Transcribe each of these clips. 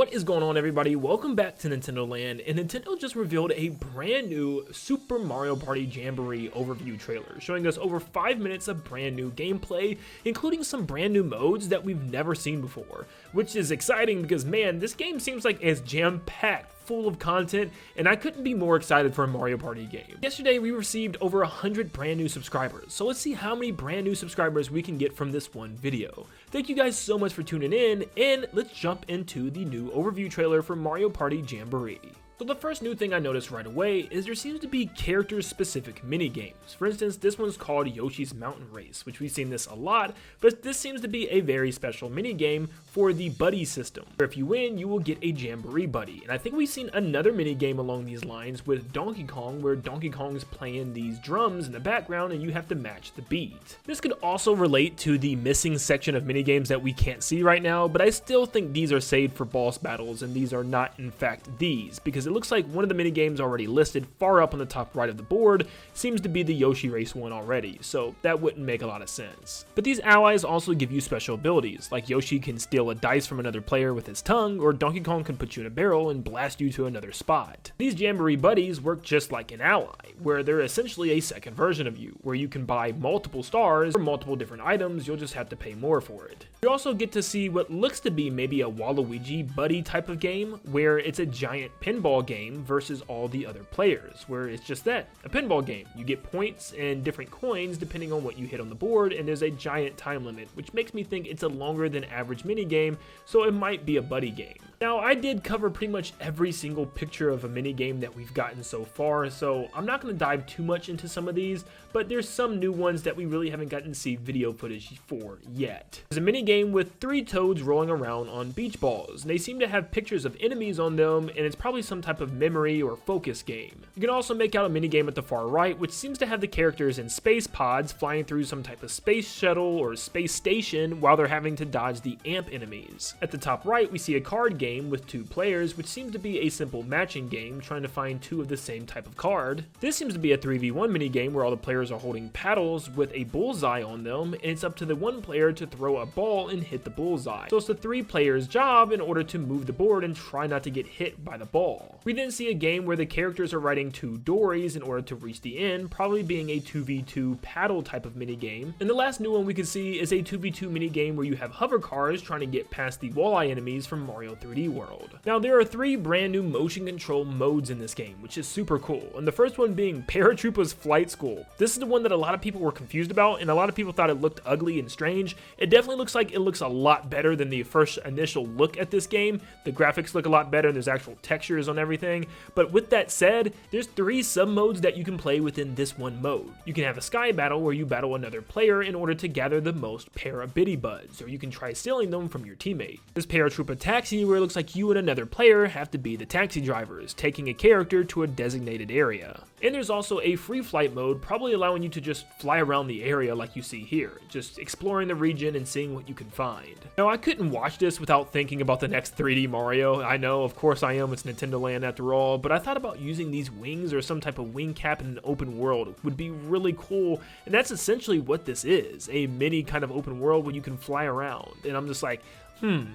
What is going on, everybody? Welcome back to Nintendo Land, and Nintendo just revealed a brand new Super Mario Party Jamboree overview trailer, showing us over 5 minutes of brand new gameplay, including some brand new modes that we've never seen before, which is exciting because, man, this game seems like it's jam-packed, full of content, and I couldn't be more excited for a Mario Party game. Yesterday, we received over 100 brand new subscribers, so let's see how many brand new subscribers we can get from this one video. Thank you guys so much for tuning in, and let's jump into the new overview trailer for Mario Party Jamboree. So the first new thing I noticed right away is there seems to be character-specific mini-games. For instance, this one's called Yoshi's Mountain Race, which we've seen this a lot, but this seems to be a very special mini-game for the buddy system, where if you win, you will get a Jamboree buddy. And I think we've seen another mini-game along these lines with Donkey Kong, where Donkey Kong's playing these drums in the background and you have to match the beat. This could also relate to the missing section of mini-games that we can't see right now, but I still think these are saved for boss battles, and these are not, in fact, these, because it looks like one of the minigames already listed far up on the top right of the board seems to be the Yoshi Race one already, so that wouldn't make a lot of sense. But these allies also give you special abilities, like Yoshi can steal a dice from another player with his tongue, or Donkey Kong can put you in a barrel and blast you to another spot. These Jamboree buddies work just like an ally, where they're essentially a second version of you, where you can buy multiple stars or multiple different items, you'll just have to pay more for it. You also get to see what looks to be maybe a Waluigi buddy type of game, where it's a giant pinball game versus all the other players, where it's just that, a pinball game. You get points and different coins depending on what you hit on the board, and there's a giant time limit, which makes me think it's a longer than average mini game, so it might be a buddy game. Now, I did cover pretty much every single picture of a mini game that we've gotten so far, so I'm not going to dive too much into some of these, but there's some new ones that we really haven't gotten to see video footage for yet. There's a mini game with 3 toads rolling around on beach balls, and they seem to have pictures of enemies on them, and it's probably some type of memory or focus game. You can also make out a mini game at the far right, which seems to have the characters in space pods flying through some type of space shuttle or space station while they're having to dodge the amp enemies. At the top right, we see a card game with 2 players, which seems to be a simple matching game trying to find 2 of the same type of card. This seems to be a 3v1 mini game where all the players are holding paddles with a bullseye on them, and it's up to the one player to throw a ball and hit the bullseye. So it's the 3 players' job in order to move the board and try not to get hit by the ball. We then see a game where the characters are riding 2 dories in order to reach the end, probably being a 2v2 paddle type of mini game. And the last new one we can see is a 2v2 mini game where you have hover cars trying to get past the walleye enemies from Mario 3D World. Now, there are 3 brand new motion control modes in this game, which is super cool, and the first one being Paratroopa's Flight School. This is the one that a lot of people were confused about, and a lot of people thought it looked ugly and strange. It definitely looks like it looks a lot better than the first initial look at this game. The graphics look a lot better, and there's actual textures on everything, but with that said, there's 3 sub-modes that you can play within this one mode. You can have a sky battle where you battle another player in order to gather the most para-biddy buds, or you can try stealing them from your teammate. There's Paratroopa Taxi, where it looks like you and another player have to be the taxi drivers, taking a character to a designated area. And there's also a free flight mode, probably allowing you to just fly around the area like you see here, just exploring the region and seeing what you can find. Now, I couldn't watch this without thinking about the next 3D Mario. I know, of course I am, it's Nintendo Land after all, but I thought about using these wings or some type of wing cap in an open world would be really cool, and that's essentially what this is, a mini kind of open world where you can fly around. And I'm just like,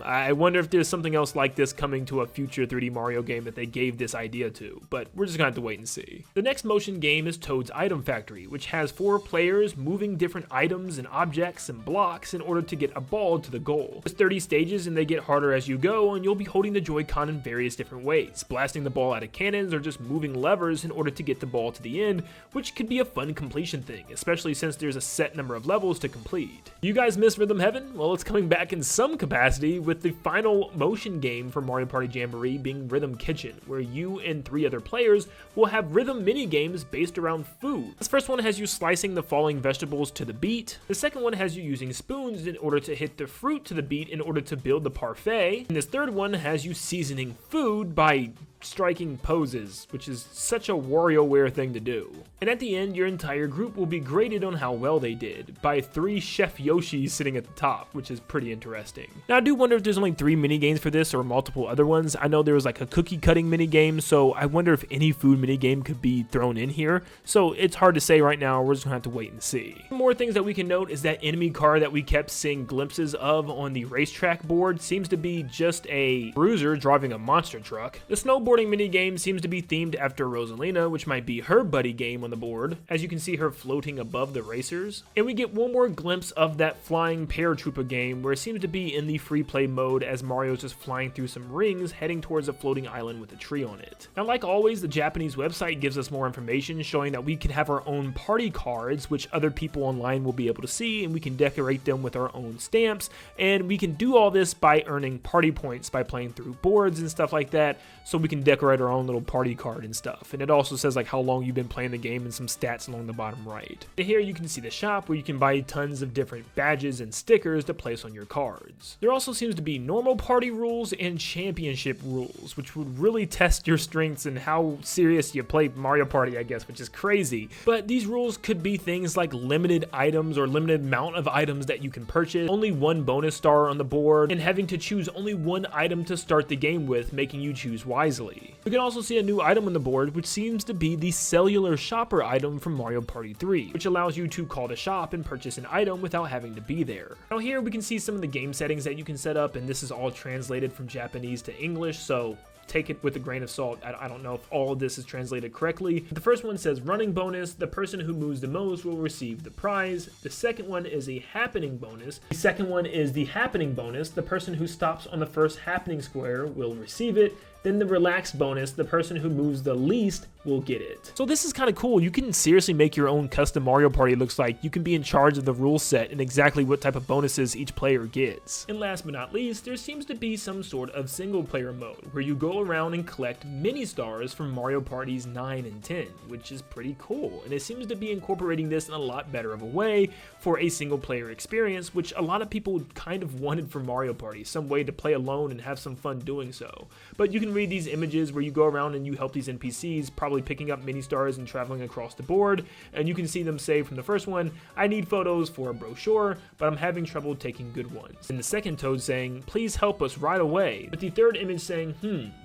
I wonder if there's something else like this coming to a future 3D Mario game that they gave this idea to, but we're just gonna have to wait and see. The next motion game is Toad's Item Factory, which has 4 players moving different items and objects and blocks in order to get a ball to the goal. There's 30 stages and they get harder as you go, and you'll be holding the Joy-Con in various different ways, blasting the ball out of cannons or just moving levers in order to get the ball to the end, which could be a fun completion thing, especially since there's a set number of levels to complete. You guys miss Rhythm Heaven? Well, it's coming back in some capacity, with the final motion game for Mario Party Jamboree being Rhythm Kitchen, where you and 3 other players will have rhythm mini games based around food. This first one has you slicing the falling vegetables to the beat. The second one has you using spoons in order to hit the fruit to the beat in order to build the parfait. And this third one has you seasoning food by striking poses, which is such a WarioWare thing to do. And at the end, your entire group will be graded on how well they did, by 3 Chef Yoshis sitting at the top, which is pretty interesting. Now I do wonder if there's only 3 minigames for this or multiple other ones. I know there was like a cookie cutting minigame, so I wonder if any food minigame could be thrown in here. So it's hard to say right now, we're just gonna have to wait and see. More things that we can note is that enemy car that we kept seeing glimpses of on the racetrack board seems to be just a bruiser driving a monster truck. The snowboarding minigame seems to be themed after Rosalina, which might be her buddy game on the board, as you can see her floating above the racers. And we get one more glimpse of that flying paratrooper game where it seems to be in the free play mode as Mario's just flying through some rings heading towards a floating island with a tree on it. Now like always, the Japanese website gives us more information showing that we can have our own party cards which other people online will be able to see, and we can decorate them with our own stamps, and we can do all this by earning party points by playing through boards and stuff like that, so we can decorate our own little party card and stuff. And it also says like how long you've been playing the game and some stats along the bottom right. And here you can see the shop where you can buy tons of different badges and stickers to place on your cards. There also seems to be normal party rules and championship rules, which would really test your strengths and how serious you play Mario Party, I guess, which is crazy. But these rules could be things like limited items or limited amount of items that you can purchase, only 1 bonus star on the board, and having to choose only 1 item to start the game with, making you choose wisely. We can also see a new item on the board, which seems to be the cellular shopper item from Mario Party 3, which allows you to call the shop and purchase an item without having to be there. Now here we can see some of the game settings that you can set up, and this is all translated from Japanese to English, so take it with a grain of salt. I don't know if all of this is translated correctly. The first one says running bonus, the person who moves the most will receive the prize. The second one is a happening bonus. The second one is the happening bonus, the person who stops on the first happening square will receive it. Then the relaxed bonus, the person who moves the least will get it. So this is kind of cool. You can seriously make your own custom Mario Party. It looks like you can be in charge of the rule set and exactly what type of bonuses each player gets. And last but not least, there seems to be some sort of single player mode where you go around and collect mini stars from Mario Parties 9 and 10, which is pretty cool. And it seems to be incorporating this in a lot better of a way for a single player experience, which a lot of people kind of wanted for Mario Party, some way to play alone and have some fun doing so. But you can read these images where you go around and you help these NPCs, probably picking up mini stars and traveling across the board, and you can see them say from the first one, I need photos for a brochure, but I'm having trouble taking good ones. And the second Toad saying, please help us right away. With the third image saying,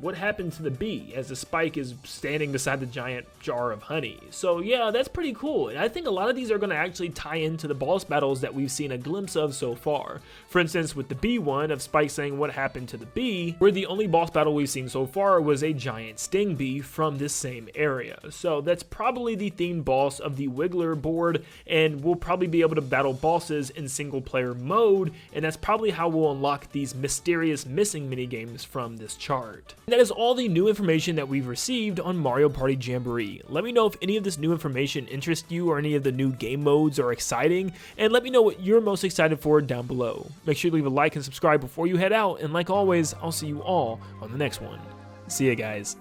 what happened to the bee, as the Spike is standing beside the giant jar of honey. So yeah, that's pretty cool, and I think a lot of these are going to actually tie into the boss battles that we've seen a glimpse of so far. For instance, with the bee one of Spike saying what happened to the bee, where the only boss battle we've seen so far was a giant sting bee from this same area. So that's probably the themed boss of the Wiggler board, and we'll probably be able to battle bosses in single player mode, and that's probably how we'll unlock these mysterious missing minigames from this chart. And that is all the new information that we've received on Mario Party Jamboree. Let me know if any of this new information interests you or any of the new game modes are exciting, and let me know what you're most excited for down below. Make sure to leave a like and subscribe before you head out, and like always, I'll see you all on the next one. See ya, guys.